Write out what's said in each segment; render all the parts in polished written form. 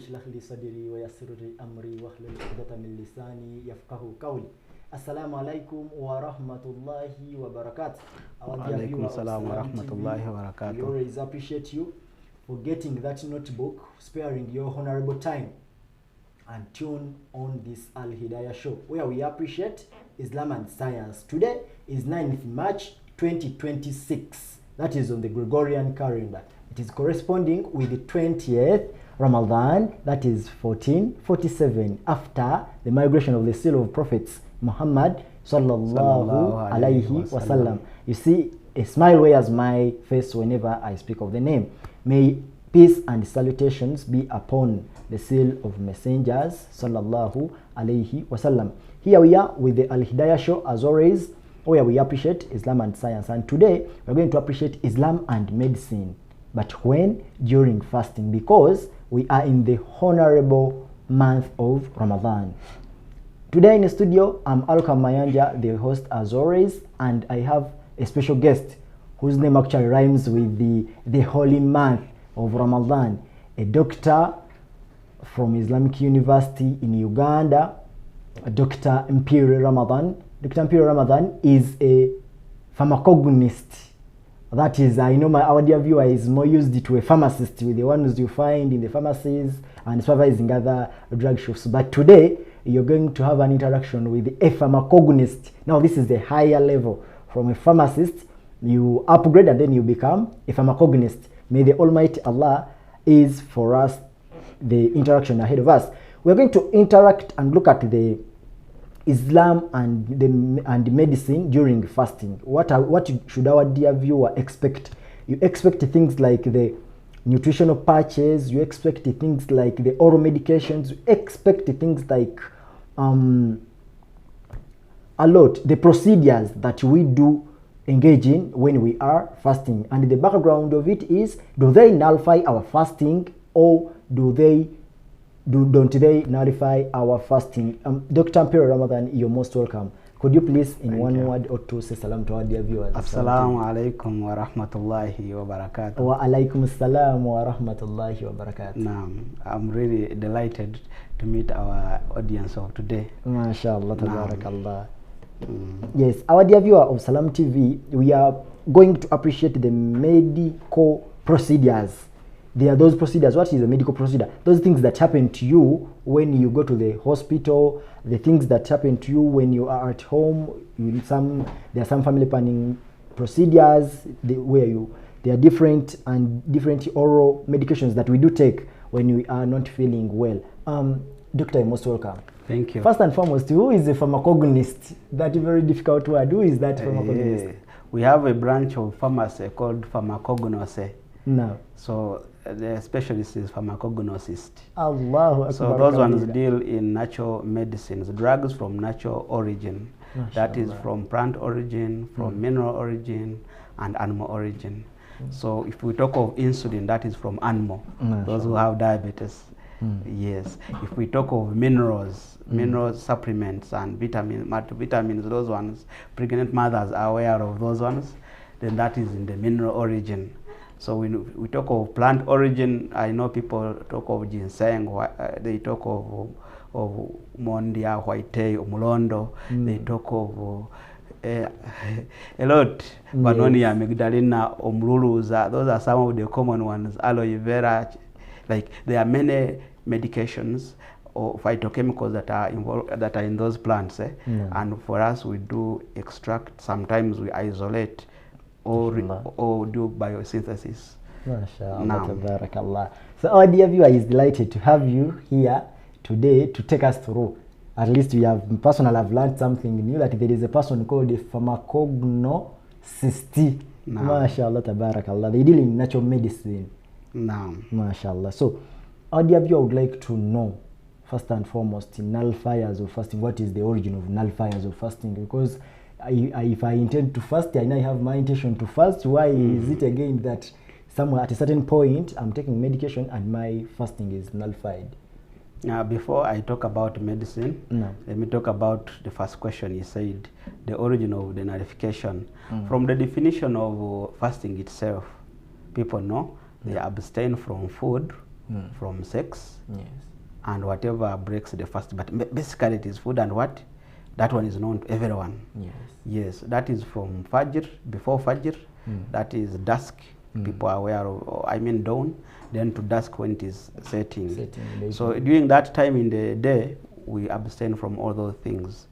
اشرح لي صدري ويسر لي أمري واحلل عقدة من لساني يفقهوا قولي. Assalamu alaikum wa rahmatullahi wa barakatuh. Alaikum salam wa rahmatullahi wa barakatuh. We always appreciate you for getting that notebook, sparing your honorable time, and tune on this Alhidaayah show, where we appreciate Islam and science. Today is 9th March 2026. That is on the Gregorian calendar. It is corresponding with the 20th Ramadan, that is 1447, after the migration of the seal of prophets Muhammad sallallahu alayhi wasallam. You see, a smile wears my face whenever I speak of the name. May peace and salutations be upon the seal of messengers sallallahu alayhi wasallam. Here we are with the Alhidaayah show, as always, where we appreciate Islam and science. And today we're going to appreciate Islam and medicine. But when? During fasting, because we are in the honorable month of Ramadan. Today in the studio, I'm Alka Mayanja, the host as always, and I have a special guest whose name actually rhymes with the holy month of Ramadan, a doctor from Islamic University in Uganda, Dr. Mpiri Ramadan. Dr. Mpiri Ramadan is a pharmacogonist. That is, I know our dear viewer is more used to a pharmacist, with the ones you find in the pharmacies and supervising other drug shops. But today, you're going to have an interaction with a pharmacogonist. Now, this is the higher level. From a pharmacist, you upgrade and then you become a pharmacogonist. May the Almighty Allah ease for us the interaction ahead of us. We're going to interact and look at the Islam and medicine during fasting. What should our dear viewer expect? You expect things like the nutritional patches, you expect things like the oral medications, you expect things like a lot, the procedures that we do engage in when we are fasting. And the background of it is, do they nullify our fasting, or don't they nullify our fasting? Dr. Mpiri Ramadan, you're most welcome. Could you please, in one word or two, say salam to our dear viewers? Assalamu alaikum wa rahmatullahi wa barakatuh. Wa alaikum assalam wa rahmatullahi wa barakatuh. I'm really delighted to meet our audience of today. MashaAllah, tabarakallah. Yes, our dear viewer of Salam TV, we are going to appreciate the medical procedures. There are those procedures. What is a medical procedure? Those things that happen to you when you go to the hospital, the things that happen to you when you are at home. There are some family planning procedures there are different oral medications that we do take when we are not feeling well. Doctor, you're most welcome. Thank you. First and foremost, who is a pharmacogonist? That is a very difficult word. Who is that pharmacogonist? We have a branch of pharmacy called pharmacognosy. No. So the specialist is pharmacognosist. Allahu Akbar. So those ones deal in natural medicines, drugs from natural origin. That is from plant origin, from mineral origin, and animal origin. So if we talk of insulin, that is from animal, those who have diabetes. Yes. If we talk of minerals, mineral supplements and multivitamins, those ones, pregnant mothers are aware of those ones, then that is in the mineral origin. So when we talk of plant origin, I know people talk of ginseng, they talk of mondia, whitei, umulondo, they talk of a lot, Banonia, Magdalena, Omluluza, those are some of the common ones, aloe vera. Like, there are many medications or phytochemicals that are involved, that are in those plants, and for us we do extract, sometimes we isolate or do biosynthesis. MashaAllah. So our dear viewer is delighted to have you here today to take us through. At least we have personally have learned something new, that there is a person called a pharmacognosist. MashaAllah, tabarakallah. They deal in natural medicine. MashaAllah. So our dear viewer would like to know, first and foremost, in nullifiers of fasting, what is the origin of nullifiers of fasting? Because if I intend to fast, I now have my intention to fast. Why is it again that somewhere at a certain point I'm taking medication and my fasting is nullified? Now, before I talk about medicine, let me talk about the first question you said, the origin of the nullification. From the definition of fasting itself, people know they abstain from food from sex, Yes. and whatever breaks the fast. But basically it is food and what? That one is known to everyone. Yes. Yes, that is from Fajr, before Fajr, that is dusk. People are aware of, I mean dawn, then to dusk when it is setting. So during that time in the day, we abstain from all those things,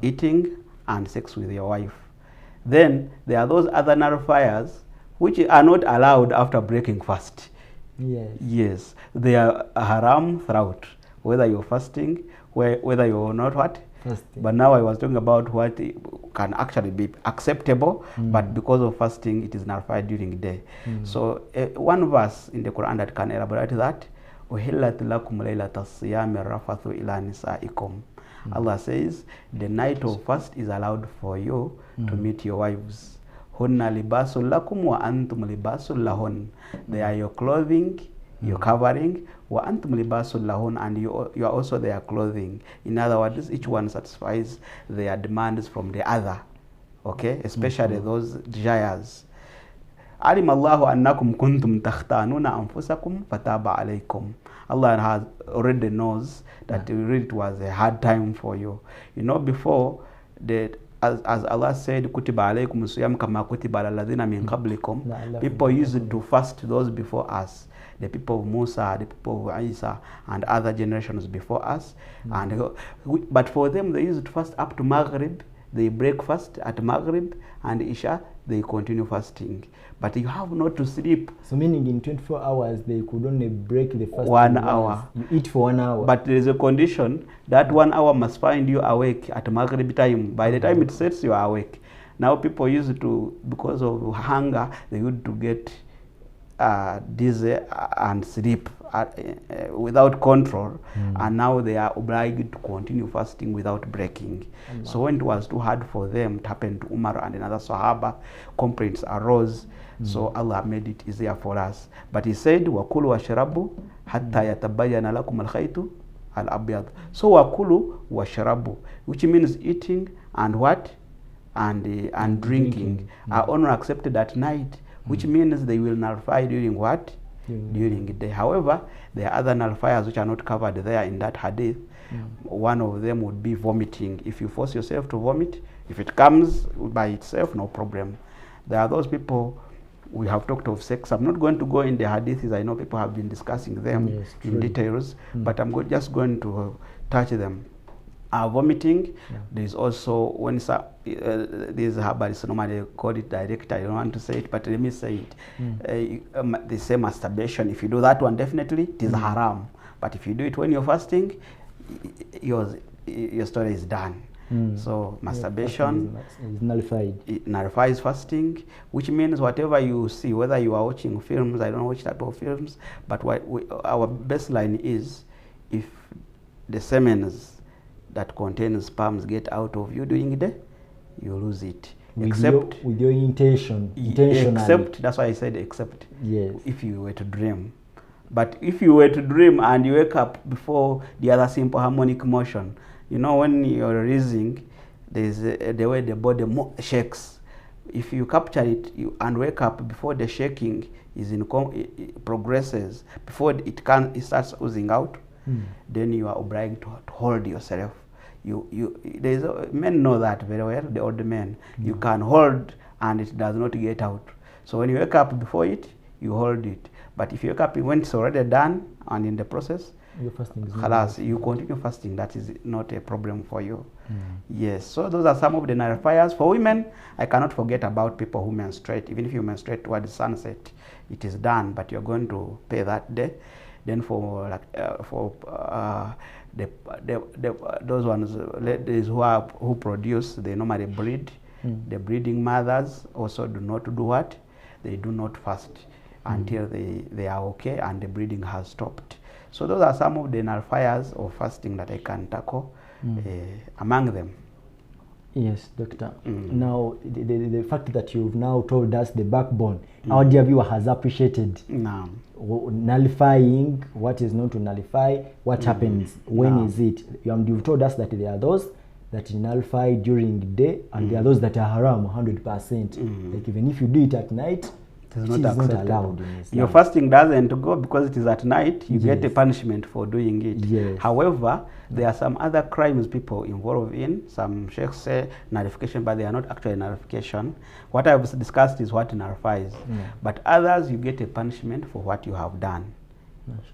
eating and sex with your wife. Then there are those other nullifiers which are not allowed after breaking fast. Yes. Yes, they are haram throughout, whether you're fasting, whether you're not what? Fasting. But now I was talking about what can actually be acceptable, but because of fasting, it is nullified during the day. So one verse in the Quran that can elaborate that, أُحِلَّتْ لَكُمْ لَيْلَةَ الصِّيَامِ الرَّفَثُ إِلَى نِسَائِكُمْ. Allah says the night of fast is allowed for you to meet your wives. Hunna libasul lakum wa antum libasul lahun. They are your clothing, your covering. Wa antum libasul lahun, and you are also their clothing. In other words, each one satisfies their demands from the other. Okay, especially those desires. Alim Allahu annakum kuntum takhtanuna anfusakum fataba alaykum. Allah has already knows that really it was a hard time for you. You know, before that, as Allah said, kutiba alaykum siyam kama kutiba alladhina min qablikum. People used to fast those before us, the people of Musa, the people of Isa, and other generations before us. But for them, they used to fast up to Maghrib. They break fast at Maghrib, and Isha they continue fasting. But you have not to sleep. So meaning in 24 hours they could only break the fast 1 hour. You eat for 1 hour. But there is a condition that 1 hour must find you awake at Maghrib time. By the time it sets, you are awake. Now people used to, because of hunger, they used to get dizzy and sleep without control, and now they are obliged to continue fasting without breaking. So when it was too hard for them, it happened to Umar and another Sahaba, complaints arose. So Allah made it easier for us. But He said, "Wakulu washrabu hatta yatabayyana lakum al-khaytu al-abyad." So wakulu washrabu, which means eating and what, and drinking are only accepted at night, which means they will nullify during what? During the day. However, there are other nullifiers which are not covered there in that hadith. One of them would be vomiting. If you force yourself to vomit, if it comes by itself, no problem. There are those people, we have talked of sex. I'm not going to go in the hadiths. I know people have been discussing them in details, but I'm just going to touch them. Vomiting, there is also, when these herbalists normally call it direct, I don't want to say it, but let me say it. They say masturbation. If you do that one, definitely it is haram. But if you do it when you're fasting, your story is done. So masturbation is nullified. It nullifies fasting, which means whatever you see, whether you are watching films, I don't know which type of films, but our baseline is, if the semens that contains sperms get out of you during the day, you lose it. With your intention. Except, that's why I said except. Yes. If you were to dream. But if you were to dream and you wake up before the other simple harmonic motion, you know, when you're releasing, there's the way the body shakes. If you capture it and wake up before the shaking it progresses, before it starts oozing out, then you are obliged to hold yourself. Men know that very well, the old men. You can hold and it does not get out. So when you wake up before it, you hold it. But if you wake up when it's already done and in the process, your fasting is khalas, you continue fasting. That is not a problem for you. Yes, so those are some of the nullifiers. For women, I cannot forget about people who menstruate. Even if you menstruate towards sunset, it is done, but you're going to pay that day. Then for those ones, ladies who produce, they normally breed. The breeding mothers also do not do what? They do not fast until they are okay and the breeding has stopped. So those are some of the nullifiers of fasting that I can tackle among them. Yes, Doctor. Now, the fact that you've now told us the backbone, our dear viewer has appreciated nullifying, what is known to nullify, what happens, when is it. You've told us that there are those that nullify during the day, and there are those that are haram 100%. Like even if you do it at night, It is not not acceptable. allowed in Islam. Your fasting doesn't go because it is at night. You Yes. get a punishment for doing it. Yes. However, there are some other crimes people involved in. Some sheikhs say nullification, but they are not actually nullification. What I've discussed is what nullifies. But others, you get a punishment for what you have done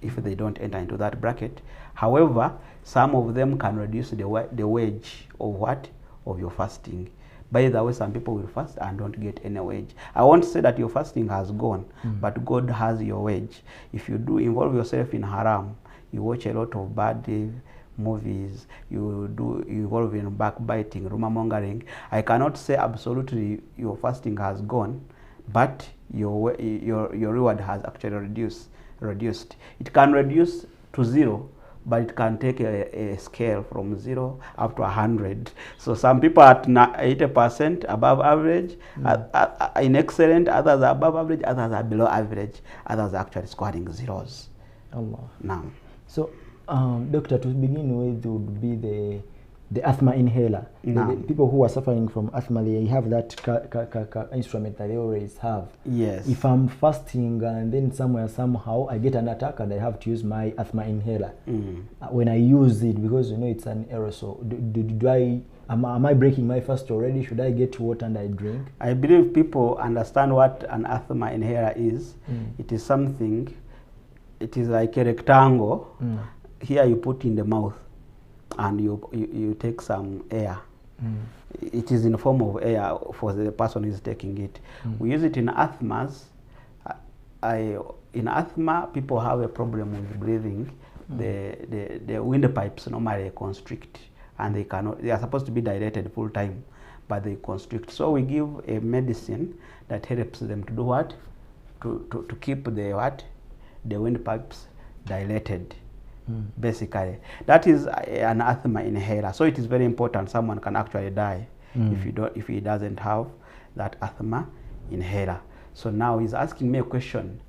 if they don't enter into that bracket. However, some of them can reduce the wage of what? Of your fasting. By the way, some people will fast and don't get any wage. I won't say that your fasting has gone, but God has your wage. If you do involve yourself in haram, you watch a lot of bad movies, you involve in backbiting, rumor mongering, I cannot say absolutely your fasting has gone, but your reward has actually reduced. It can reduce to 0, but it can take a scale from 0 up to 100. So some people at 80% above average, in excellent, others are above average, others are below average, others are actually scoring zeros. Allah. Now, so doctor, to begin with would be the asthma inhaler. The people who are suffering from asthma, they have that instrument that they always have. Yes. If I'm fasting and then somehow I get an attack and I have to use my asthma inhaler, when I use it, because it's an aerosol, am I breaking my fast already? Should I get water and I drink? I believe people understand what an asthma inhaler is. It is something, it is like a rectangle. Here you put in the mouth and you take some air. It is in the form of air for the person who is taking it. We use it in asthmas. In asthma, people have a problem with breathing. The windpipes normally constrict, and they are supposed to be dilated full time, but they constrict. So we give a medicine that helps them to do what? To keep the windpipes dilated. Basically, that is an asthma inhaler. So it is very important. Someone can actually die if he doesn't have that asthma inhaler. So now he's asking me a question: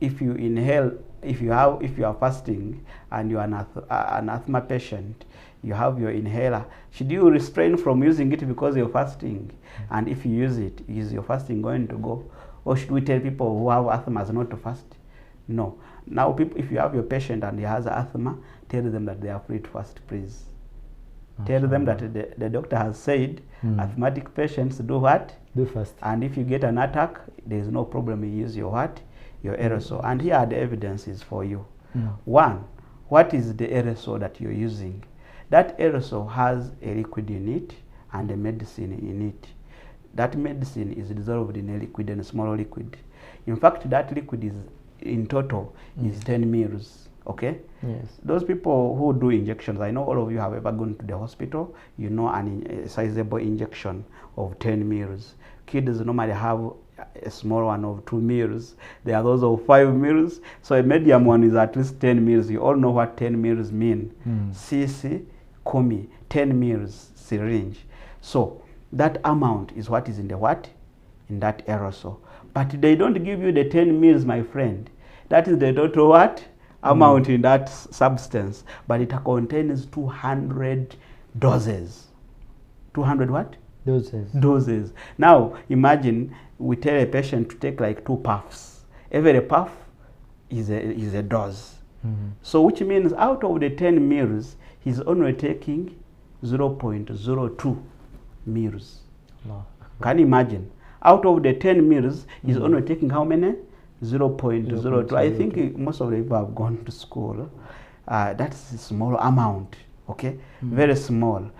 if you inhale, if you are fasting and you are an asthma patient, you have your inhaler, should you restrain from using it because you're fasting? And if you use it, is your fasting going to go? Or should we tell people who have asthma not to fast? No. Now, if you have your patient and he has asthma, tell them that they are free to fast, please. Tell them that the doctor has said asthmatic patients do what? Do fast. And if you get an attack, there is no problem. You use your what? Your aerosol. And here are the evidences for you. One, what is the aerosol that you're using? That aerosol has a liquid in it and a medicine in it. That medicine is dissolved in a liquid, and a small liquid. In fact, that liquid is in total is 10 mils. Okay? Yes. Those people who do injections, I know all of you have ever gone to the hospital, you know a sizable injection of 10 mils. Kids normally have a small one of 2 mils. There are those of 5 mils. So a medium one is at least 10 mils. You all know what 10 mils mean. CC, Komi, 10 mils syringe. So that amount is what is in the what? In that aerosol. But they don't give you the 10 mils, my friend. That is the total what? Amount in that substance. But it contains 200 doses. 200 what? Doses. Now, imagine we tell a patient to take like 2 puffs. Every puff is a dose. So which means out of the 10 mils, he's only taking 0.02 mils. Can you imagine? Out of the 10 mils, he's only taking how many? 0.02. I think most of the people have gone to school. That's a small amount, okay? Very small.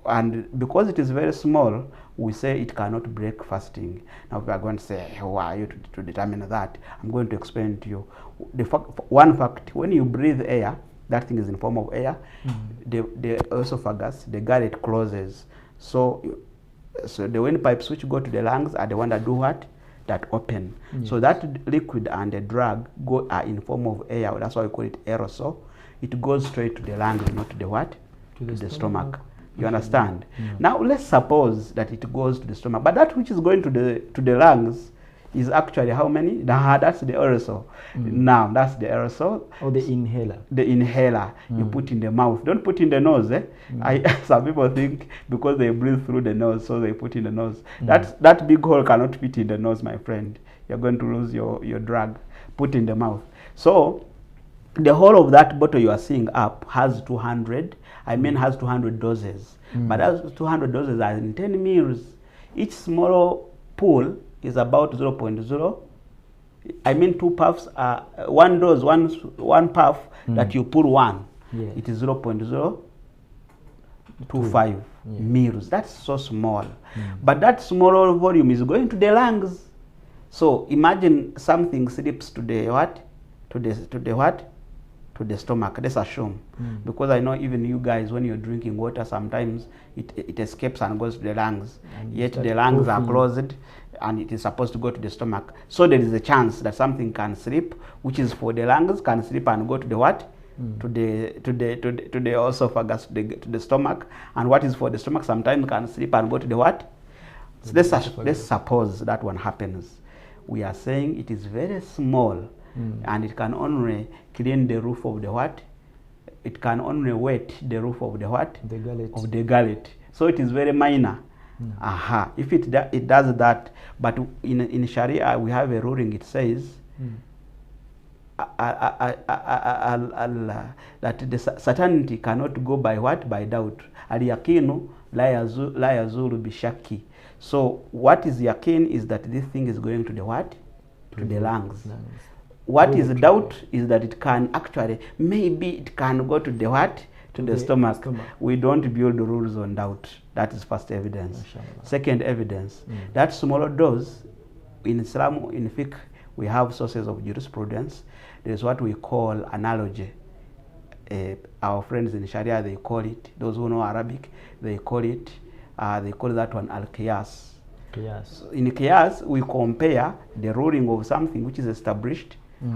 And because it is very small, we say it cannot break fasting. Now we are going to say, who are you to determine that? I'm going to explain to you. One fact, when you breathe air, that thing is in form of air, the esophagus, the gullet closes. So the windpipes which go to the lungs are the one that do what? That open. So that liquid and the drug are in form of air. That's why we call it aerosol. It goes straight to the lungs, not to the what? To the stomach. You understand? Now let's suppose that it goes to the stomach, but that which is going to the lungs is actually how many? That's the aerosol. Now that's the aerosol. Or the inhaler. The inhaler you put in the mouth. Don't put in the nose. Some people think because they breathe through the nose, so they put in the nose. That big hole cannot fit in the nose, my friend. You're going to lose your drug. Put in the mouth. So the whole of that bottle you are seeing up has 200. Has 200 doses. But those 200 doses are in 10 mils. Each smaller pool is about 0.0. 2 puffs are one dose, one puff that you pull one. Yes. It is 0.025 mils. That's so small. But that smaller volume is going to the lungs. So imagine something slips to the what? To the what? To the stomach. Let's assume. Because I know even you guys, when you're drinking water, sometimes it escapes and goes to the lungs. Yet the lungs are closed and it is supposed to go to the stomach. So there is a chance that something can slip, which is for the lungs, can slip and go to the what? To the esophagus, to the stomach. And what is for the stomach sometimes can slip and go to the what? So let's suppose that one happens. We are saying it is very small. And it can only clean the roof of the what? It can only wet the roof of the what? The gullet. Of the gullet. So it is very minor. If it does that, but in Sharia we have a ruling. It says that the certainty cannot go by what? By doubt. Al yaqinu la yazulu bishaki. So what is yaqeen is that this thing is going to the what? To the lungs. What is doubt is that it can actually, maybe it can go to the what? To the stomach. We don't build rules on doubt. That is first evidence. Second evidence, that smaller dose, in Islam, in fiqh, we have sources of jurisprudence. There is what we call analogy. Our friends in Sharia, they call it, those who know Arabic, they call that one al-qiyas. In qiyas, we compare the ruling of something which is established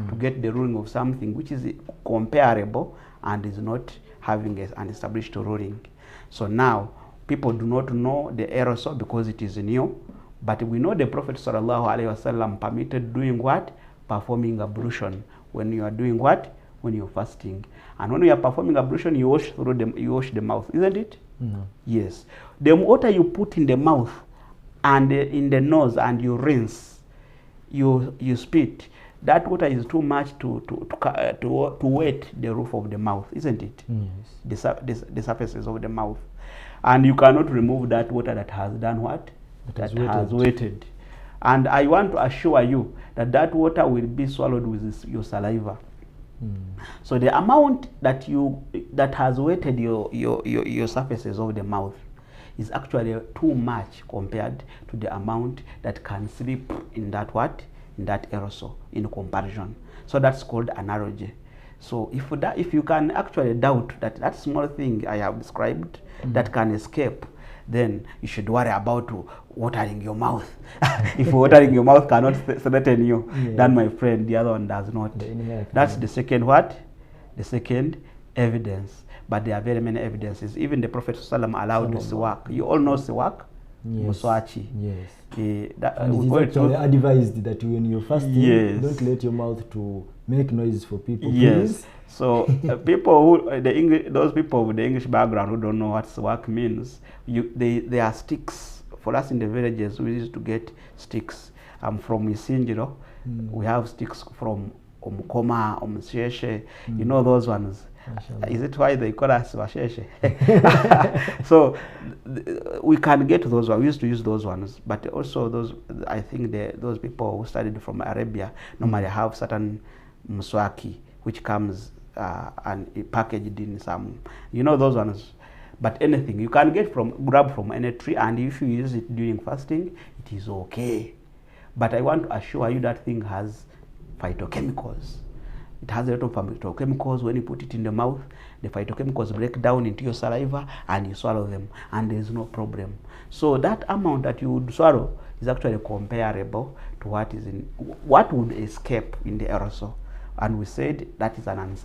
to get the ruling of something which is comparable and is not having an established ruling. So now, people do not know the aerosol because it is new, but we know the Prophet ﷺ permitted doing what? Performing ablution. When you are doing what? When you're fasting. And when you are performing ablution, you wash the mouth, isn't it? No. Yes. The water you put in the mouth and in the nose and you rinse, you spit, that water is too much to wet the roof of the mouth, isn't it? Yes. The surfaces of the mouth. And you cannot remove that water that has done what? That has wetted. And I want to assure you that water will be swallowed with your saliva. So the amount that has wetted your surfaces of the mouth is actually too much compared to the amount that can slip in that what? In that aerosol in comparison. So that's called analogy. So if you can actually doubt that small thing I have described that can escape, then you should worry about watering your mouth. If watering your mouth cannot threaten you, then my friend, the other one does not. That's the second what? The second evidence. But there are very many evidences. Even the Prophet ﷺ allowed siwak. You all know siwak? Muswachi. Yes. And it is actually advised that when you're fasting, don't let your mouth to make noise for people. Please. So those people with the English background who don't know what siwak means, they are sticks. For us in the villages, we used to get sticks. I'm from Isinjiro. We have sticks from Omukoma, Omusheshe. You know those ones. Is it why they call us Washeshe? So we can get those ones. We used to use those ones, but also those. I think those people who studied from Arabia normally have certain muswaki which comes and packaged in some. You know those ones. But anything you can grab from any tree, and if you use it during fasting, it is okay. But I want to assure you that thing has phytochemicals. It has a lot of phytochemicals. When you put it in the mouth, the phytochemicals break down into your saliva and you swallow them, and there is no problem. So that amount that you would swallow is actually comparable to what would escape in the aerosol. And we said that is an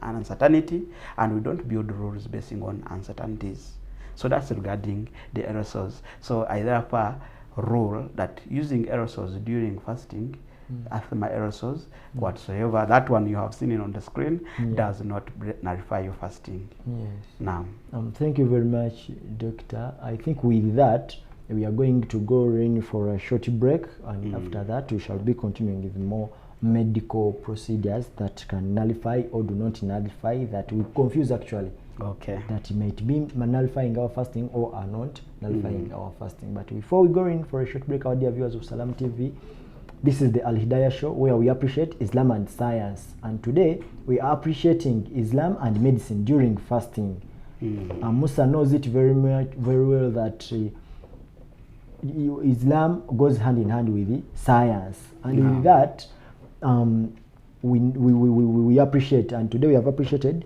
uncertainty, and we don't build rules basing on uncertainties. So that's regarding the aerosols. So I therefore rule that using aerosols during fasting, asthma aerosols, whatsoever, that one you have seen it on the screen, does not nullify your fasting. Yes. Now, thank you very much, Doctor. I think with that, we are going to go in for a short break, and after that, we shall be continuing with more medical procedures that can nullify or do not nullify, that we confuse actually. Okay. That might be nullifying our fasting or are not nullifying our fasting. But before we go in for a short break, our dear viewers of Salam TV, this is the Alhidaayah show where we appreciate Islam and science. And today we are appreciating Islam and medicine during fasting. Musa knows it very well that Islam goes hand in hand with science. And with that, we appreciate, and today we have appreciated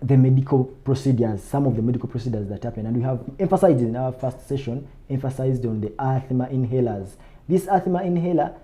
the medical procedures, some of the medical procedures that happen, and we have emphasized in our first session, emphasized on the asthma inhalers. This asthma inhaler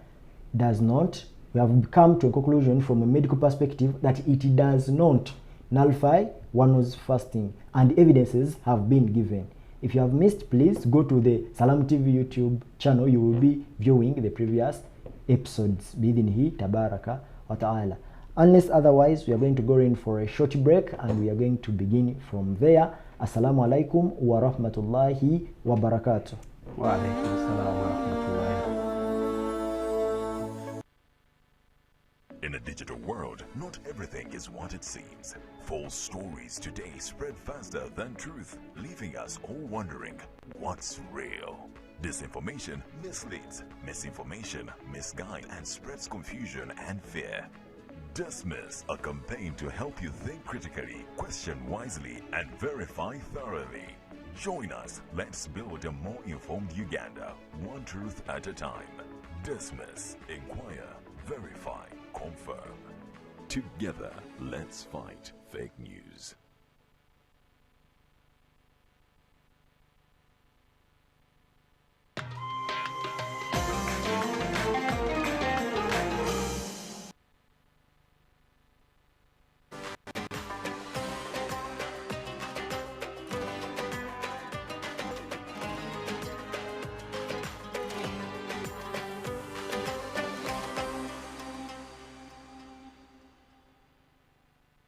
does not, we have come to a conclusion from a medical perspective that it does not nullify one's fasting, and evidences have been given. If you have missed, please go to the Salam TV YouTube channel. You will be viewing the previous episodes. Bidinhi tabaraka wa ta'ala. Unless otherwise, we are going to go in for a short break, and we are going to begin from there. Assalamu alaikum wa rahmatullahi wa barakatuh. wa alaikum assalam wa rahmatullahi. In a digital world, not everything is what it seems. False stories today spread faster than truth, leaving us all wondering, what's real? Disinformation misleads, misinformation misguides, and spreads confusion and fear. Dismiss, a campaign to help you think critically, question wisely, and verify thoroughly. Join us. Let's build a more informed Uganda, one truth at a time. Dismiss, inquire, verify, confirm. Together, let's fight fake news.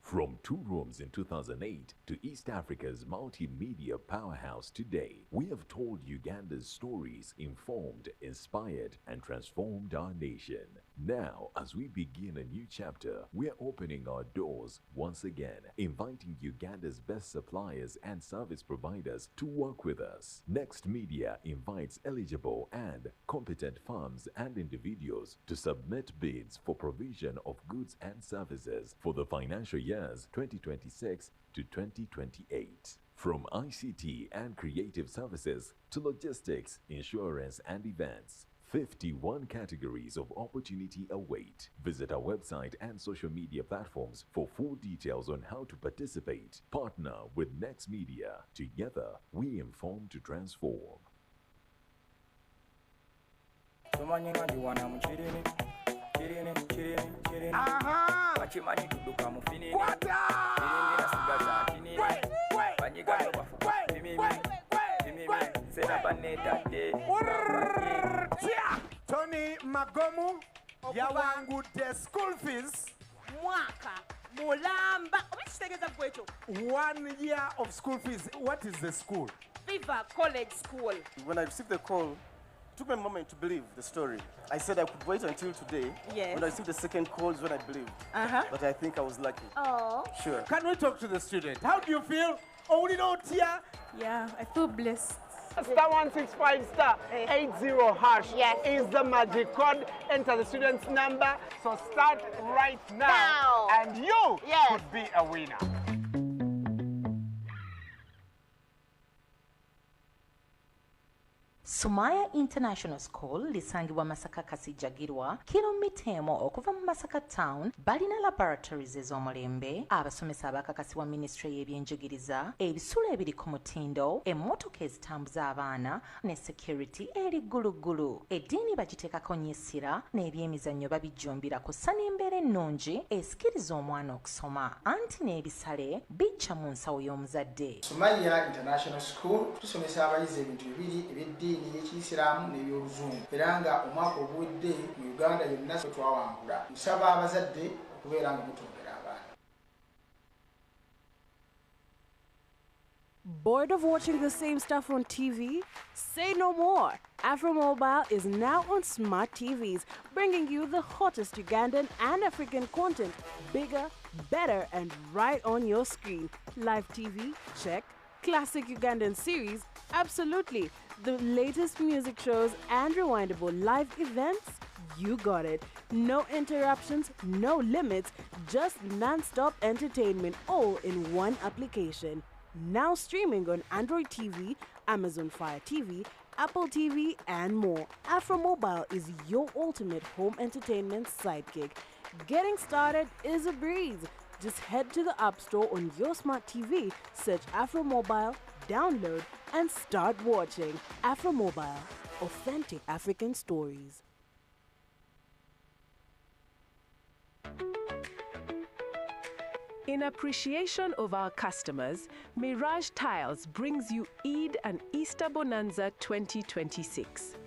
From two rooms in 2008 to East Africa's multimedia powerhouse today, we have told Uganda's stories, informed, inspired, and transformed our nation. Now, as we begin a new chapter, we are opening our doors once again, inviting Uganda's best suppliers and service providers to work with us. Next Media invites eligible and competent firms and individuals to submit bids for provision of goods and services for the financial years 2026 to 2028. From ICT and creative services to logistics, insurance, and events, 51 categories of opportunity await. Visit our website and social media platforms for full details on how to participate. Partner with Next Media. Together, we inform to transform. Tony Magomu yawangudde school fees mwaka mulamba obikitegeza bwekyo 1 year of school fees. What is the school? Viva College School. When I received the call, it took me a moment to believe the story. I said I could wait until today. Yes. When I received the second call is when I believed. But I think I was lucky. Oh. Sure. Can we talk to the student? How do you feel? Oh, we don't hear. Yeah, I feel blessed. Star 165 star 80 hash is the magic code. Enter the student's number. So start right now. And you could be a winner. Sumaya International School lisangibwa Masaka Kasijjagirwa kilomita emu okuva mu Masaka Town. Balina laboratories ez'omulembe, abasomesa abakakasibwa Ministry y'ebyenjigiriza, ebisulo ebiri ku mutindo, emmotoka ezitambuza abaana ne security eri ggulugulu. Eddiini bagiteekako nnyo essira n'ebyemizannyo babijjumbira kussa n'embeera ennungi esikiriza omwana okusoma, anti n'ebisale bijja mu nsawo y'omuzadde. Sumaya International School tusomesa abayizi ebintu bibiri eby'eddiini ey'ekiyisiraamu n'ebyoluzungu era nga omwaka oguwedde mu Uganda yonna so twawangula. Nsaba abazadde okubeera nga mutondera abaana. Bored of watching the same stuff on TV? Say no more! AfroMobile is now on smart TVs, bringing you the hottest Ugandan and African content, bigger, better, and right on your screen. Live TV? Check. Classic Ugandan series? Absolutely. The latest music shows and rewindable live events? You got it. No interruptions, no limits, just non-stop entertainment all in one application. Now streaming on Android TV, Amazon Fire TV, Apple TV, and more. AfroMobile is your ultimate home entertainment sidekick. Getting started is a breeze. Just head to the App Store on your smart TV, search AfroMobile, download, and start watching. AfroMobile, authentic African stories. In appreciation of our customers, Mirage Tiles brings you Eid and Easter Bonanza 2026.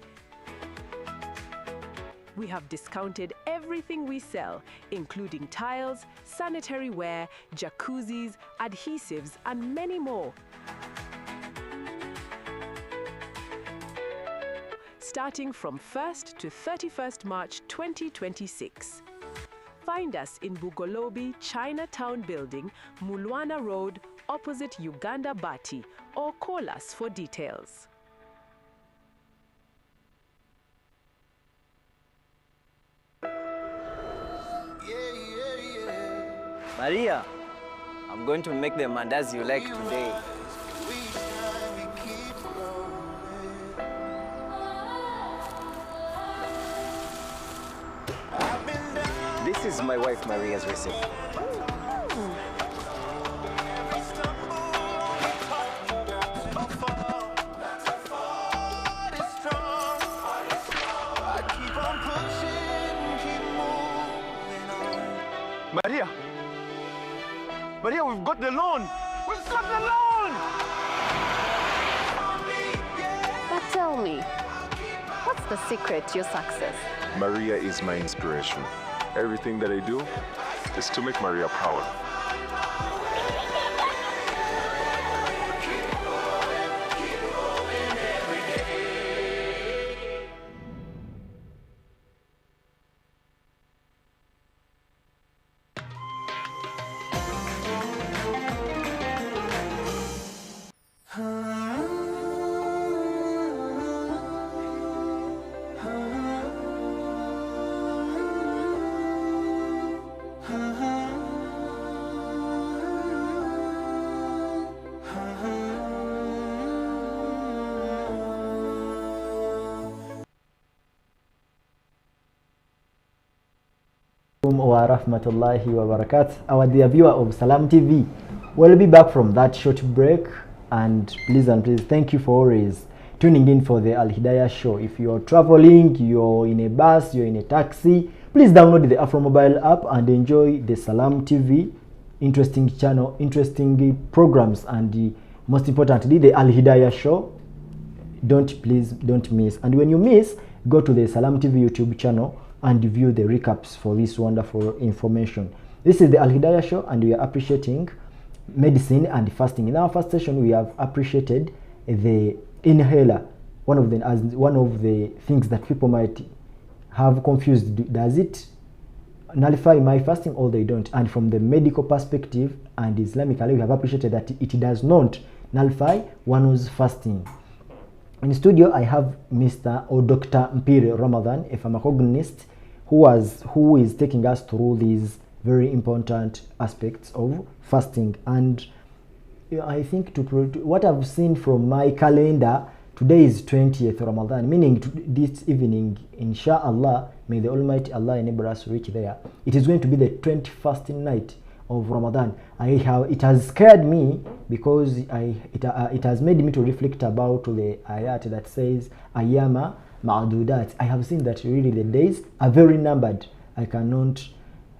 We have discounted everything we sell, including tiles, sanitary ware, jacuzzis, adhesives, and many more. Starting from 1st to 31st March 2026. Find us in Bugolobi Chinatown Building, Mulwana Road, opposite Uganda Bati, or call us for details. Maria, I'm going to make the mandazi you like today. This is my wife Maria's recipe. Maria! Maria, we've got the loan! We've got the loan! But tell me, what's the secret to your success? Maria is my inspiration. Everything that I do is to make Maria proud. Wa rahmatullahi wa barakatuh. Our dear viewer of Salam TV, we'll be back from that short break, and please thank you for always tuning in for the Alhidaayah show. If you're traveling, you're in a bus, you're in a taxi, please download the AfroMobile app and enjoy the Salam TV interesting channel, interesting programs, and most importantly the Alhidaayah show. Please don't miss. And when you miss, go to the Salam TV YouTube channel and view the recaps for this wonderful information. This is the Alhidaayah show, and we are appreciating medicine and fasting. In our first session, we have appreciated the inhaler, one of the things that people might have confused. Does it nullify my fasting, or they don't? And from the medical perspective and Islamically, we have appreciated that it does not nullify one's fasting. In studio, I have Mr. or Dr. Mpire Ramadan, a pharmacognist who is taking us through these very important aspects of fasting. And I think what I've seen from my calendar, today is 20th Ramadan, meaning this evening, inshallah, may the Almighty Allah enable us to reach there. It is going to be the 21st night of Ramadan. It has scared me because it has made me to reflect about the ayat that says Ayyama Ma'adudat. I have seen that really the days are very numbered. I cannot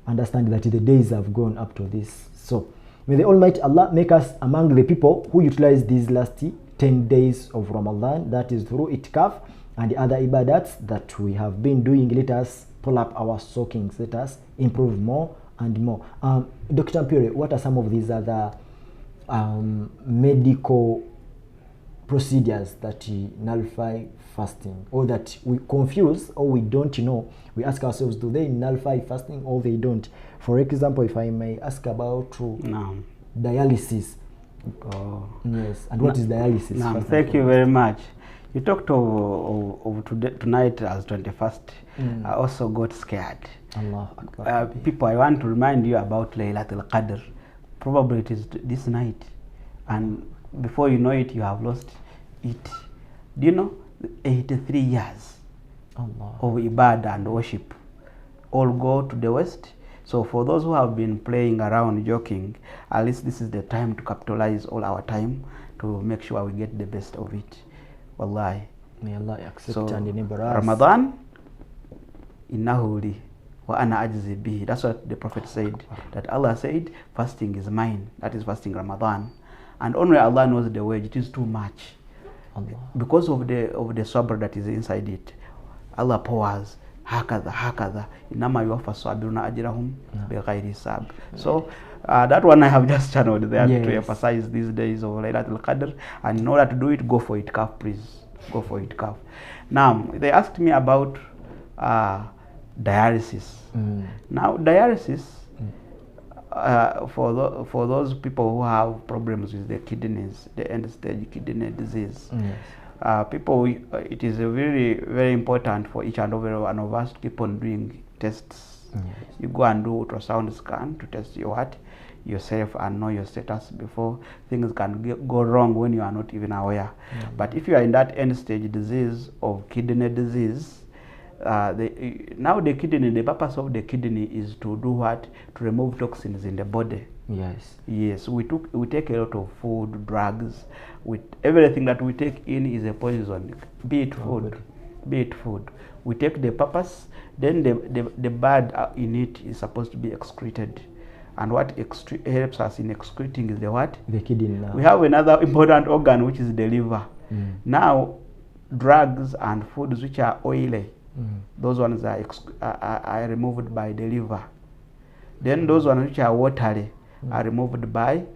understand that the days have gone up to this. So may the Almighty Allah make us among the people who utilize these last 10 days of Ramadan, that is through itikaf and the other ibadats that we have been doing. Let us pull up our stockings, let us improve more and more. Dr. Mpure, what are some of these other medical procedures that nullify fasting, or that we confuse or we don't know? We ask ourselves, do they nullify fasting or they don't? For example, if I may ask about dialysis. Yes, and what is dialysis? Thank you very much. You talked of today, tonight as 21st. I also got scared. Allah Akbar. People, I want to remind you about Laylatul Qadr. Probably it is this night, and before you know it, you have lost it. Do you know 83 years Allah. of ibadah and worship all go to the west? So for those who have been playing around, joking, at least this is the time to capitalize all our time to make sure we get the best of it. Wallahi. May Allah accept So and enable us. Ramadan, innahu li wa ana ajzi bihi. That's what the Prophet said. That Allah said, fasting is mine. That is fasting Ramadan. And only Allah knows the wage. It is too much. Allah. Because of the sabr that is inside it. Allah pours. Hakadha. Inama yuwafa sabiruna ajrahum bighayri hisab. So that one I have just channeled there to emphasize these days of Laylatul Qadr. And in order to do it, go for it, calf, please. Go for it, calf. Now, they asked me about dialysis. Now, dialysis, for those people who have problems with their kidneys, the end-stage kidney disease, people, it is very, very important for each and every one of us to keep on doing tests. You go and do ultrasound scan to test yourself and know your status before things can go wrong when you are not even aware. But if you are in that end stage disease of kidney disease, now the kidney, the purpose of the kidney is to do what? To remove toxins in the body. Yes, we take a lot of food, drugs. With everything that we take in is a poison, be it food. We take the purpose, then the bad in it is supposed to be excreted. And what helps us in excreting is the what? The kidney. Now we have another important organ, which is the liver. Now, drugs and foods which are oily, those ones are removed by the liver. Then those ones which are watery are removed by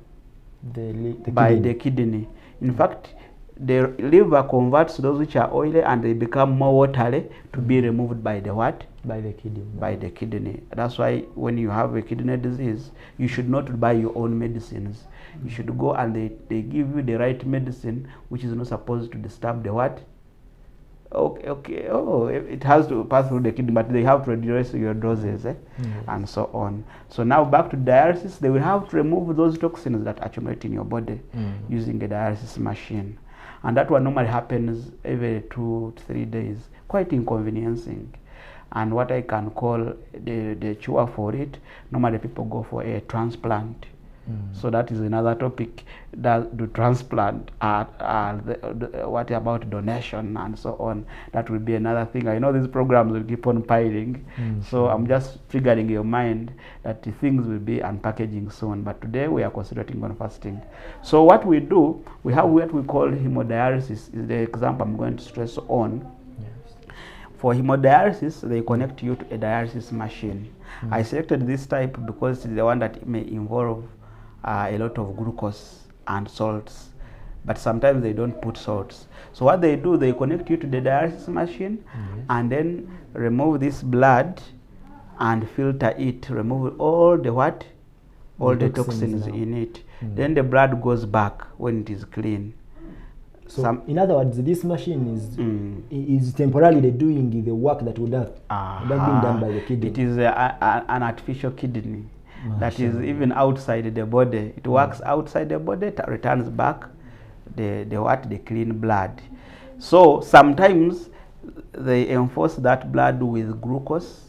the kidney. In fact, the liver converts those which are oily and they become more watery to be removed by the what? By the kidney. By the kidney. That's why when you have a kidney disease, you should not buy your own medicines. You should go and they give you the right medicine, which is not supposed to disturb the what? It has to pass through the kidney, but they have to reduce your doses, and so on. So now back to dialysis, they will have to remove those toxins that accumulate in your body using a dialysis machine. And that one normally happens every 2 to 3 days, quite inconveniencing. And what I can call the cure for it, normally people go for a transplant. So that is another topic. The transplant, what about donation and so on? That will be another thing. I know these programs will keep on piling. So I'm just triggering your mind that the things will be unpackaging soon. But today we are concentrating on fasting. So what we do, we have what we call hemodialysis, is the example I'm going to stress on. For hemodialysis, they connect you to a dialysis machine. I selected this type because it's the one that may involve a lot of glucose and salts, but sometimes they don't put salts. So what they do, they connect you to the dialysis machine and then remove this blood and filter it, remove all the what? All the toxins in it. Then the blood goes back when it is clean. So in other words, this machine is temporarily doing the work that would have been done by the kidney. It is an artificial kidney. That is even outside the body. It works outside the body, it returns back the clean blood. So sometimes they enforce that blood with glucose,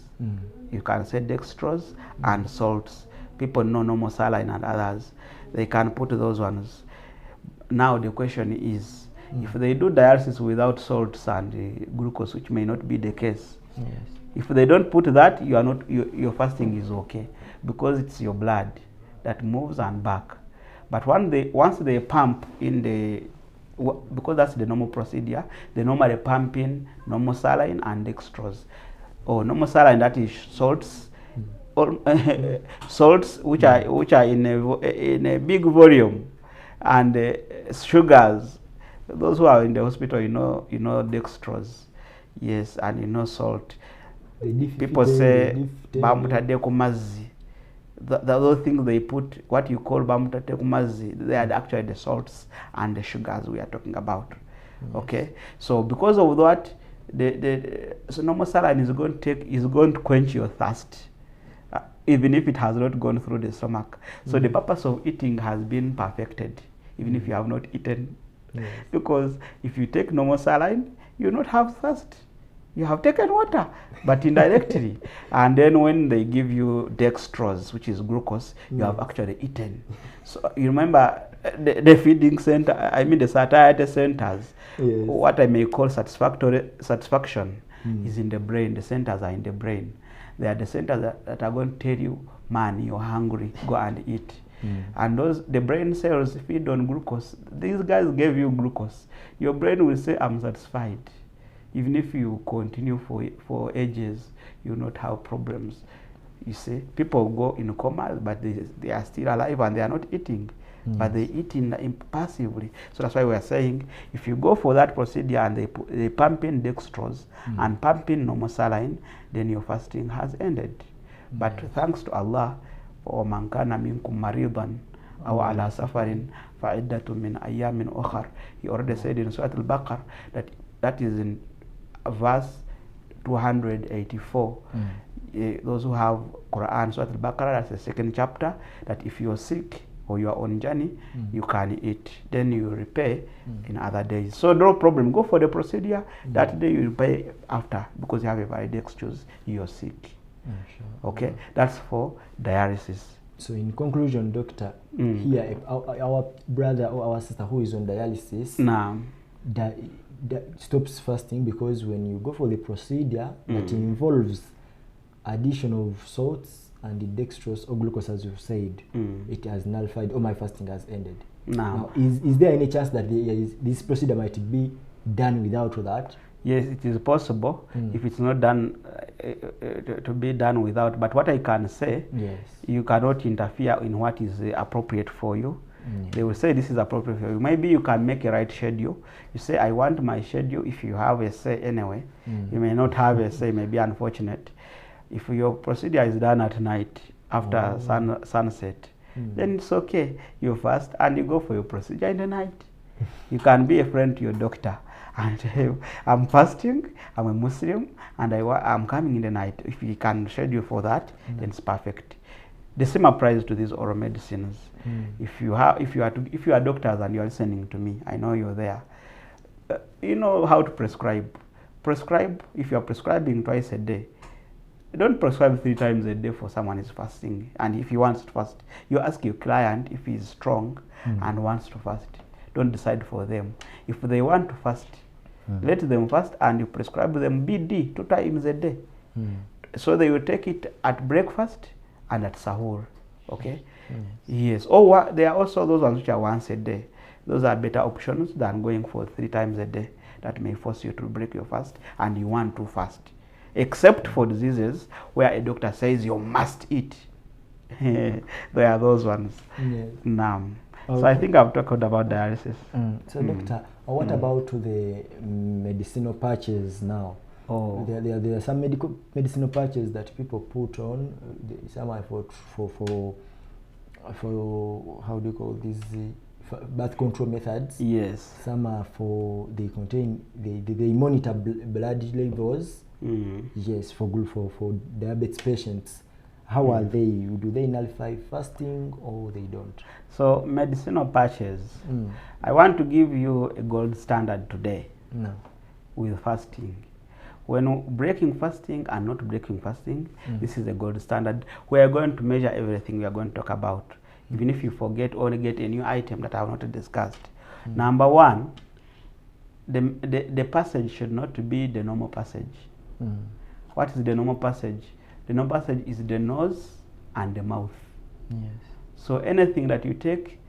you can say dextrose, and salts. People know normal saline and others. They can put those ones. Now the question is, if they do dialysis without salts and glucose, which may not be the case, if they don't put that, you are not, your fasting is okay, because it's your blood that moves and back. But once they pump in because that's the normal procedure, they normally pump in normal saline and dextrose. Or normal saline, that is salts, or salts which are in a big volume, and sugars. Those who are in the hospital, you know dextrose, yes, and you know salt. People say bamutade kumazi. Those things they put, what you call bamutade kumazi, they are actually the salts and the sugars we are talking about. Okay, so because of that, so normal saline is going to quench your thirst, even if it has not gone through the stomach. So the purpose of eating has been perfected, even if you have not eaten. Yes. Because if you take normal saline, you not have thirst. You have taken water, but indirectly. And then when they give you dextrose, which is glucose, you have actually eaten. So you remember the feeding center, I mean the satiety centers, what I may call satisfaction is in the brain. The centers are in the brain. They are the centers that are going to tell you, man, you're hungry, go and eat. And the brain cells feed on glucose. These guys gave you glucose. Your brain will say, I'm satisfied. Even if you continue for ages, you will not have problems. You see, people go in coma, but they are still alive and they are not eating. But they eat passively. So that's why we are saying, if you go for that procedure and they pump in dextrose and pump in normal saline, then your fasting has ended. But thanks to Allah, وَمَنْ كَانَ مِنْكُمْ مَرِيضًا أَوْ عَلَى سَفَرٍ فَعِدَّةٌ مِنْ أَيَّامٍ أُخَرٍ. He already said in Surah Al-Baqarah that is in verse 284. Those who have Quran, Surah Al-Baqarah, that's the second chapter, that if you're sick or you are on journey, you can eat. Then you repay in other days. So no problem. Go for the procedure. That day you repay after, because you have a valid excuse. You're sick. Okay, that's for dialysis. So in conclusion, doctor, here our brother or our sister who is on dialysis stops fasting, because when you go for the procedure that involves addition of salts and the dextrose or glucose, as you said, it has nullified, or my fasting has ended. Now is there any chance that this procedure might be done without that? Yes, it is possible if it's not done to be done without. But what I can say, you cannot interfere in what is appropriate for you. They will say this is appropriate for you. Maybe you can make a right schedule. You say, I want my schedule. If you have a say anyway, you may not have a say, may be unfortunate. If your procedure is done at night after sunset, then it's okay. You fast and you go for your procedure in the night. You can be a friend to your doctor. And I'm fasting, I'm a Muslim, and I'm coming in the night. If you can schedule for that, then it's perfect. The same applies to these oral medicines. If you are doctors and you are listening to me, I know you're there. You know how to prescribe. Prescribe, if you are prescribing twice a day, don't prescribe 3 times a day for someone who is fasting. And if he wants to fast, you ask your client if he is strong and wants to fast. Don't decide for them. If they want to fast, let them fast, and you prescribe them BD 2 times a day. So they will take it at breakfast and at sahur. Okay? Yes. Or there are also those ones which are once a day. Those are better options than going for 3 times a day. That may force you to break your fast and you want to fast. Except for diseases where a doctor says you must eat. There are those ones. So I think I've talked about dialysis. So doctor, what about the medicinal patches now? There are some medicinal patches that people put on. Some are for how do you call these birth control methods? Yes. Some are for they monitor blood levels. Yes, for diabetes patients. How are they? Do they nullify fasting or they don't? So medicinal patches, I want to give you a gold standard today with fasting. When breaking fasting and not breaking fasting, this is a gold standard. We are going to measure everything we are going to talk about. Even if you forget or get a new item that I have not discussed. Number 1, the passage should not be the normal passage. What is the normal passage? The normal passage is the nose and the mouth. Yes. So anything that you take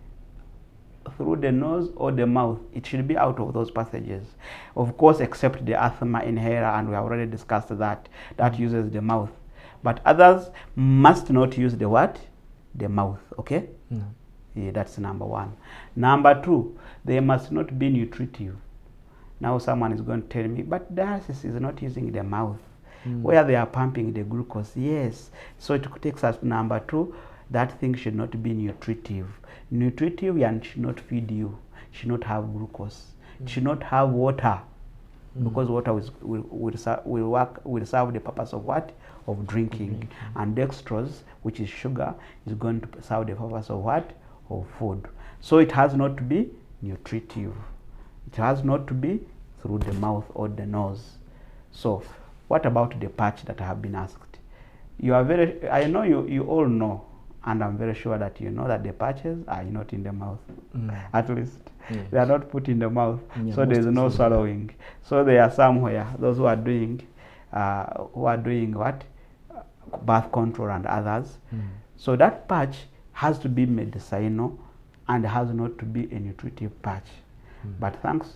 through the nose or the mouth, it should be out of those passages. Of course, except the asthma inhaler, and we have already discussed that. That uses the mouth. But others must not use the what? The mouth, okay? Yeah, that's number one. Number two, they must not be nutritive. Now someone is going to tell me, but dialysis is not using the mouth. Where they are pumping the glucose, yes. So it takes us to number two, that thing should not be nutritive. Nutritive and should not feed you, should not have glucose, should not have water, because water will serve the purpose of what? Of drinking. And dextrose, which is sugar, is going to serve the purpose of what? Of food. So it has not to be nutritive. It has not to be through the mouth or the nose. So what about the patch that I have been asked? You are very, I know you all know, and I'm very sure that you know that the patches are not in the mouth, at least. Yes. They are not put in the mouth, so there is no swallowing. So they are somewhere, those who are doing what? Birth control and others. So that patch has to be medicinal and has not to be a nutritive patch. But thanks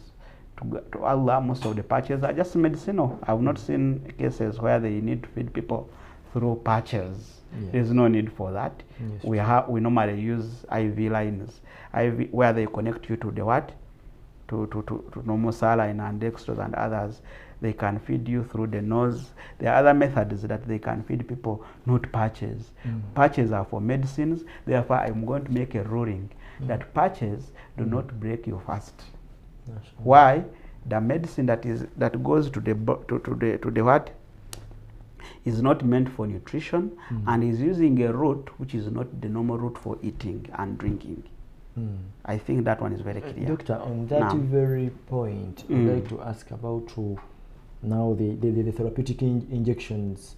to Allah, most of the patches are just medicinal. I have not seen cases where they need to feed people through patches. There's no need for that. We normally use IV lines, where they connect you to the what? To normal saline and dextrose and others. They can feed you through the nose. There are other methods that they can feed people, not patches. Patches are for medicines. Therefore, I'm going to make a ruling that patches do not break your fast. Why? The medicine that goes to the what is not meant for nutrition and is using a route which is not the normal route for eating and drinking. I think that one is very clear. Doctor, on that very point, I'd like to ask about now the therapeutic injections.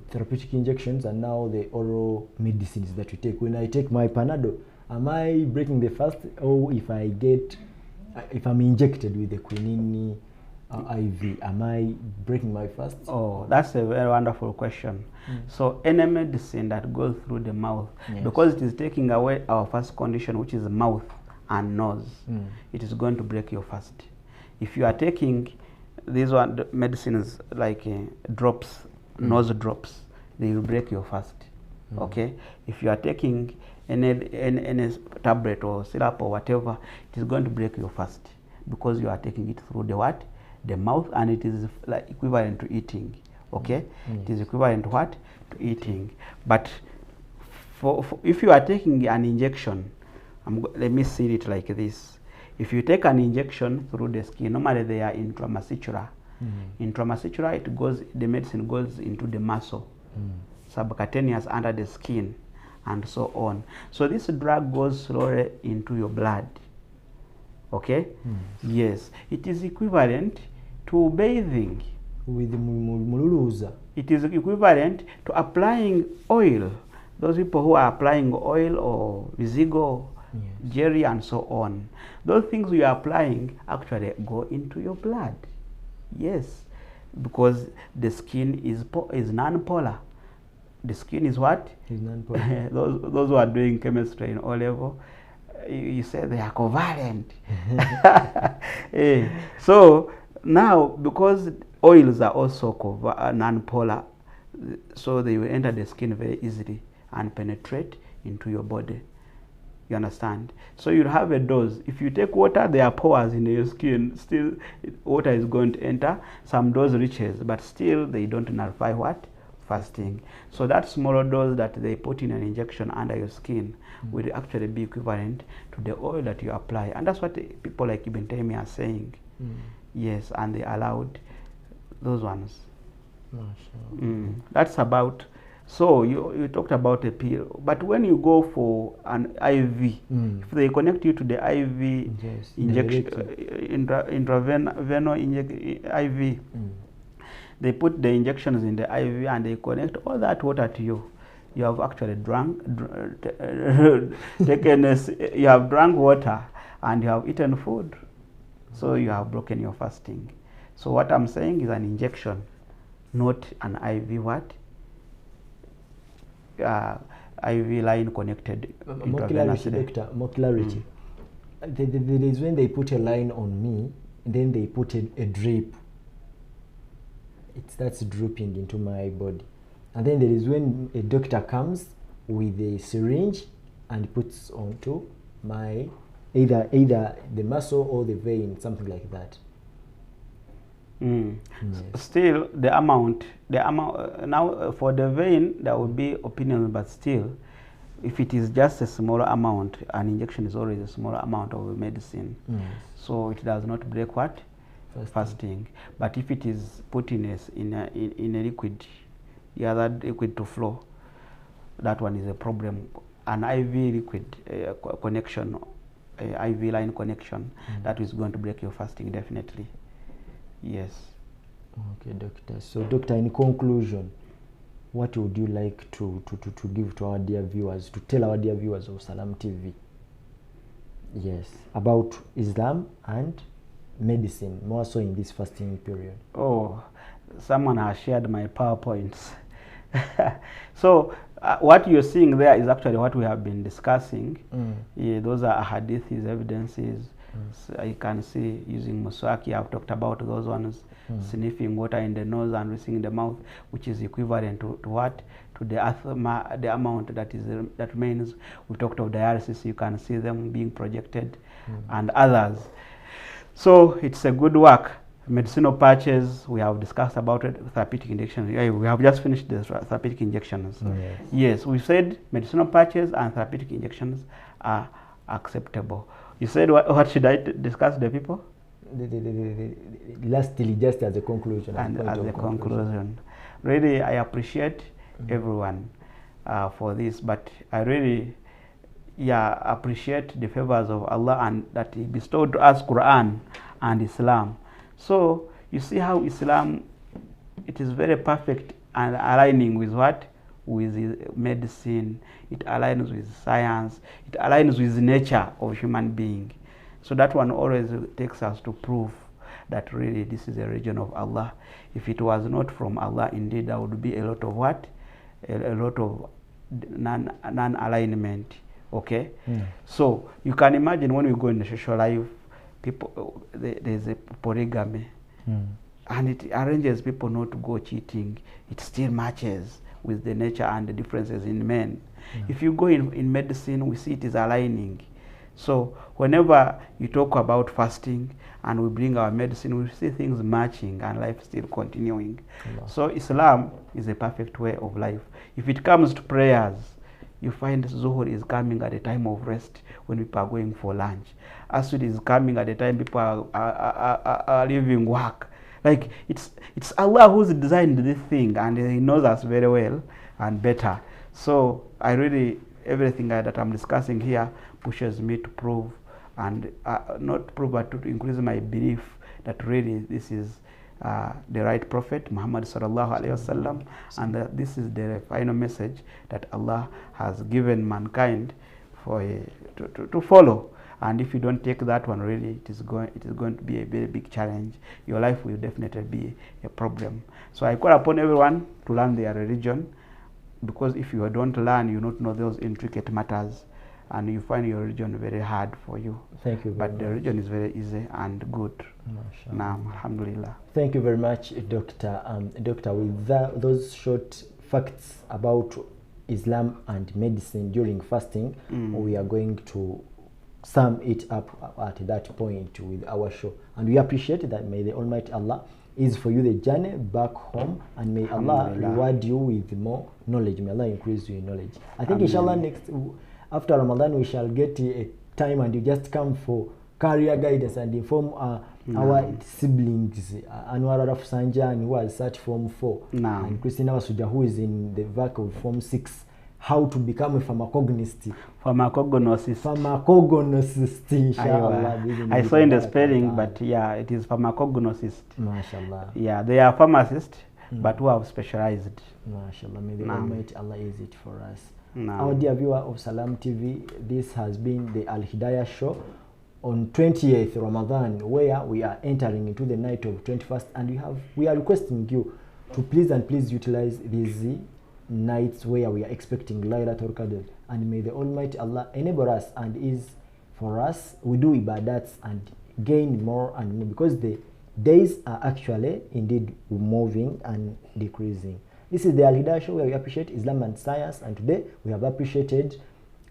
Therapeutic injections and now the oral medicines that we take. When I take my Panadol, am I breaking the fast, or if I'm injected with the quinine IV, am I breaking my fast? Oh, that's a very wonderful question. So any medicine that goes through the mouth, because it is taking away our first condition, which is mouth and nose, it is going to break your fast. If you are taking these medicines like drops, nose drops, they will break your fast. Okay? If you are taking any tablet or syrup or whatever, it is going to break your fast because you are taking it through the what? The mouth, and it is like equivalent to eating. Okay? It is equivalent to what? To eating. But for if you are taking an injection, let me see it like this. If you take an injection through the skin, normally they are intramuscular. Intramuscular, the medicine goes into the muscle, subcutaneous under the skin, and so on. So this drug goes slowly into your blood. Okay? Yes. It is equivalent to bathing. With mululuza. It is equivalent to applying oil. Those people who are applying oil or Visigo, Jerry, and so on. Those things you are applying actually go into your blood. Yes. Because the skin is non-polar. The skin is what? Is non-polar. those who are doing chemistry in O level, you say they are covalent. So now, because oils are also non-polar, so they will enter the skin very easily and penetrate into your body. You understand? So you'll have a dose. If you take water, there are pores in your skin. Still, water is going to enter. Some dose reaches, but still they don't nullify what? Fasting. So that smaller dose that they put in an injection under your skin will actually be equivalent to the oil that you apply. And that's what people like Ibn Taymiyyah are saying. Yes, and they allowed those ones. That's about. So you talked about a pill, but when you go for an IV, if they connect you to the IV injection, intravenous IV, they put the injections in the IV and they connect all that water to you. You have actually you have drunk water and you have eaten food, so you have broken your fasting. So what I'm saying is an injection, not an IV what? IV line connected. More clarity, doctor. More clarity. There is when they put a line on me, and then they put a drip. It starts drooping into my body. And then there is when a doctor comes with a syringe and puts onto my either the muscle or the vein, something like that. Yes. Still, the amount now for the vein there will be opinions, but still, if it is just a smaller amount, an injection is always a smaller amount of medicine, so it does not break what fasting. But if it is put in a liquid, the other liquid to flow, that one is a problem. An IV liquid connection, IV line connection, that is going to break your fasting definitely. Yes. Okay, doctor. So, doctor, in conclusion, what would you like to give to our dear viewers, to tell our dear viewers of Salam TV? Yes, about Islam and medicine, more so in this fasting period. Oh, someone has shared my PowerPoints. So, what you're seeing there is actually what we have been discussing. Yeah, those are hadiths, evidences. So you can see using muswaki, I've talked about those ones, sniffing water in the nose and rinsing in the mouth, which is equivalent to what? To the amount that remains. We talked of dialysis, you can see them being projected, and others. So it's a good work. Medicinal patches, we have discussed about it. Therapeutic injections, we have just finished the therapeutic injections. Yes, we said medicinal patches and therapeutic injections are acceptable. You said what should I discuss the people? Lastly, just as a conclusion. And as a conclusion, really I appreciate everyone for this, but I really appreciate the favors of Allah and that He bestowed to us Quran and Islam. So you see how Islam, it is very perfect and aligning with what? With medicine, it aligns with science, it aligns with nature of human being. So that one always takes us to prove that really this is a region of Allah. If it was not from Allah, indeed there would be a lot of what? A lot of non-alignment. Okay? So you can imagine when we go in the social life, people, there's a polygamy, and it arranges people not to go cheating. It still matches with the nature and the differences in men. If you go in medicine, we see it is aligning. So whenever you talk about fasting and we bring our medicine, we see things matching and life still continuing. So Islam is a perfect way of life. If it comes to prayers, you find Zuhur is coming at a time of rest when people are going for lunch. Asr is coming at a time people are leaving work. Like it's Allah who's designed this thing, and He knows us very well and better. So I really, everything that I'm discussing here pushes me to prove, and not prove, but to increase my belief that really this is the right Prophet Muhammad sallallahu alaihi wasallam, and that this is the final message that Allah has given mankind for to follow. And if you don't take that one, really, it is going to be a very big challenge. Your life will definitely be a problem. So I call upon everyone to learn their religion, because if you don't learn, you don't know those intricate matters, and you find your religion very hard for you. Thank you very much. But the religion is very easy and good. Naam, alhamdulillah. Thank you very much, Doctor. Doctor, with those short facts about Islam and medicine during fasting, we are going to sum it up at that point with our show. And we appreciate that. May the Almighty Allah is for you the journey back home, and may Allah reward you with more knowledge. May Allah increase you in knowledge. I think inshallah next, after Ramadan, we shall get a time and you just come for career guidance and inform our siblings, Anwar Araf Sanjan, who has sat Form 4, and Christina Wasuja, who is in the back of Form 6, how to become a pharmacognist. Pharmacognosist, inshallah. I saw in the spelling, but yeah, it is pharmacognosist. MashaAllah. Yeah, they are pharmacists, but who have specialized. MashaAllah. May the Almighty Allah ease it for us. Our dear viewer of Salam TV, this has been the Alhidaayah show on 20th Ramadan, where we are entering into the night of 21st, and we are requesting you to please utilize these nights where we are expecting Laylatul Qadr, and may the Almighty Allah enable us and ease for us. We do ibadats and gain more and more, because the days are actually indeed moving and decreasing. This is the Alhidaayah show, where we appreciate Islam and science, and today we have appreciated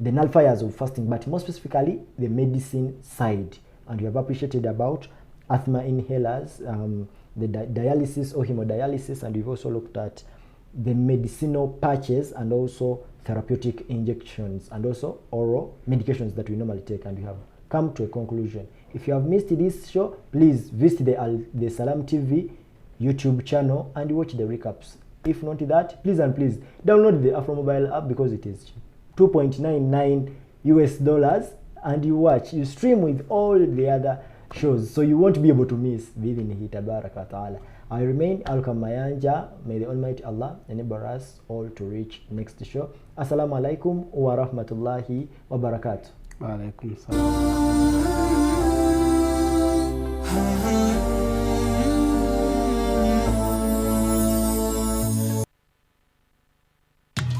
the nullifiers of fasting, but more specifically the medicine side, and we have appreciated about asthma inhalers, the dialysis or hemodialysis, and we've also looked at the medicinal patches and also therapeutic injections and also oral medications that we normally take, and we have come to a conclusion. If you have missed this show, please visit the Salam TV YouTube channel and watch the recaps. If not that, please and please download the Afro Mobile app, because it is $2.99 US, and you stream with all the other shows, so you won't be able to miss. I remain Alkam Mayanja. May the Almighty Allah enable us all to reach next show. Assalamu alaikum wa rahmatullahi wa barakatuh. Wa alaikum salam.